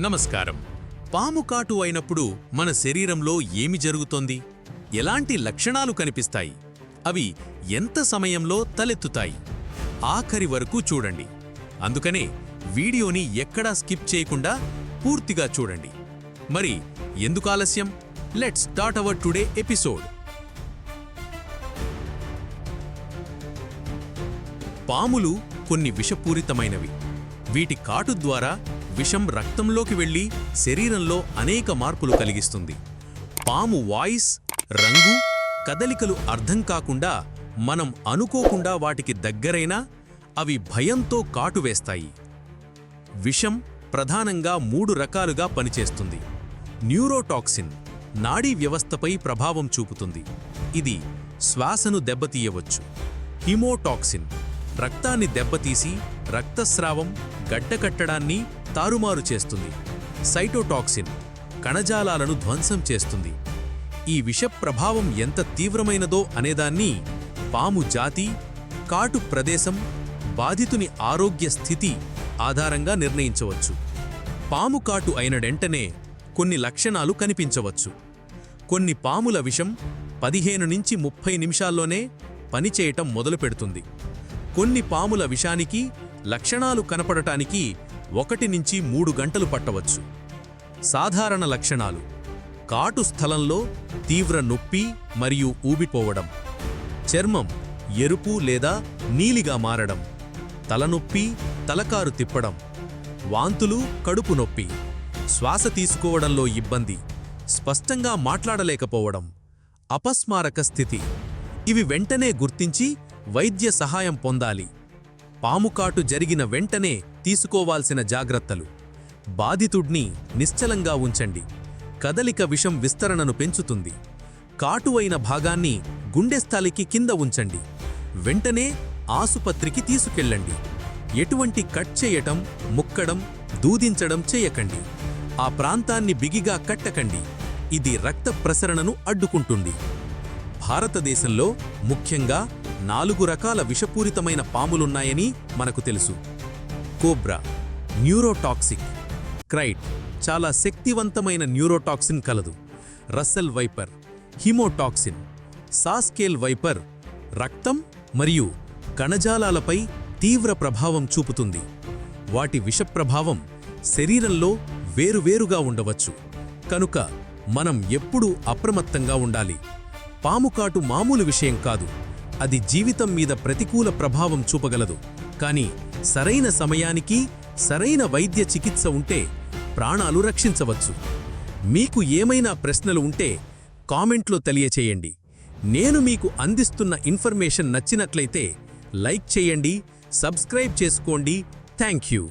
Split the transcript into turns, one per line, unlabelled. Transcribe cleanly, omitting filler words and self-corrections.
నమస్కారం. పాము కాటు అయినప్పుడు మన శరీరంలో ఏమి జరుగుతోంది? ఎలాంటి లక్షణాలు కనిపిస్తాయి? అవి ఎంత సమయంలో తలెత్తుతాయి? ఆఖరి వరకు చూడండి. అందుకనే వీడియోని ఎక్కడా స్కిప్ చేయకుండా పూర్తిగా చూడండి. మరి ఎందుకు ఆలస్యం? Let's start our today episode. పాములు కొన్ని విషపూరితమైనవి. వీటి కాటు ద్వారా విషం రక్తంలోకి వెళ్లి శరీరంలో అనేక మార్పులు కలిగిస్తుంది. పాము వాయిస్, రంగు, కదలికలు అర్థం కాకుండా మనం అనుకోకుండా వాటికి దగ్గరైనా అవి భయంతో కాటు వేస్తాయి. విషం ప్రధానంగా 3 రకాలుగా పనిచేస్తుంది. న్యూరోటాక్సిన్ నాడీ వ్యవస్థపై ప్రభావం చూపుతుంది. ఇది శ్వాసను దెబ్బతీయవచ్చు. హిమోటాక్సిన్ రక్తాన్ని దెబ్బతీసి రక్తస్రావం, గడ్డకట్టడాన్ని తారుమారు చేస్తుంది. సైటోటాక్సిన్ కణజాలాలను ధ్వంసం చేస్తుంది. ఈ విష ప్రభావం ఎంత తీవ్రమైనదో అనేదాన్ని పాము జాతి, కాటు ప్రదేశం, బాధితుని ఆరోగ్య స్థితి ఆధారంగా నిర్ణయించవచ్చు. పాము కాటు అయిన వెంటనే కొన్ని లక్షణాలు కనిపించవచ్చు. కొన్ని పాముల విషం 15 నుంచి 30 నిమిషాల్లోనే పనిచేయటం మొదలుపెడుతుంది. కొన్ని పాముల విషానికి లక్షణాలు కనపడటానికి 1 నుంచి 3 గంటలు పట్టవచ్చు. సాధారణ లక్షణాలు: కాటు స్థలంలో తీవ్ర నొప్పి మరియు ఊబిపోవడం, చర్మం ఎరుపు లేదా నీలిగా మారడం, తలనొప్పి, తలకారు తిప్పడం, వాంతులు, కడుపు నొప్పి, శ్వాస తీసుకోవడంలో ఇబ్బంది, స్పష్టంగా మాట్లాడలేకపోవడం, అపస్మారక స్థితి. ఇవి వెంటనే గుర్తించి వైద్య సహాయం పొందాలి. పాముకాటు జరిగిన వెంటనే తీసుకోవాల్సిన జాగ్రత్తలు: బాధితుడ్ని నిశ్చలంగా ఉంచండి. కదలిక విషం విస్తరణను పెంచుతుంది. కాటు అయిన భాగాన్ని గుండెస్థలికి కింద ఉంచండి. వెంటనే ఆసుపత్రికి తీసుకెళ్ళండి. ఎటువంటి కట్ చేయటం, ముక్కడం, దూదించడం చేయకండి. ఆ ప్రాంతాన్ని బిగిగా కట్టకండి. ఇది రక్త ప్రసరణను అడ్డుకుంటుంది. భారతదేశంలో ముఖ్యంగా 4 రకాల విషపూరితమైన పాములున్నాయని మనకు తెలుసు. Cobra neurotoxic. క్రైట్ చాలా శక్తివంతమైన న్యూరోటాక్సిన్ కలదు. Russell viper haemotoxin. Saw scale viper రక్తం మరియు కణజాలాలపై తీవ్ర ప్రభావం చూపుతుంది. వాటి విషప్రభావం శరీరంలో వేరువేరుగా ఉండవచ్చు. కనుక మనం ఎప్పుడూ అప్రమత్తంగా ఉండాలి. పాముకాటు మామూలు విషయం కాదు. అది జీవితం మీద ప్రతికూల ప్రభావం చూపగలదు. కానీ సరైన సమయానికి సరైన వైద్య చికిత్స ఉంటే ప్రాణాలు రక్షించవచ్చు. మీకు ఏమైనా ప్రశ్నలు ఉంటే కామెంట్లో తెలియచేయండి. నేను మీకు అందిస్తున్న ఇన్ఫర్మేషన్ నచ్చినట్లయితే లైక్ చేయండి, సబ్స్క్రైబ్ చేసుకోండి. Thank you.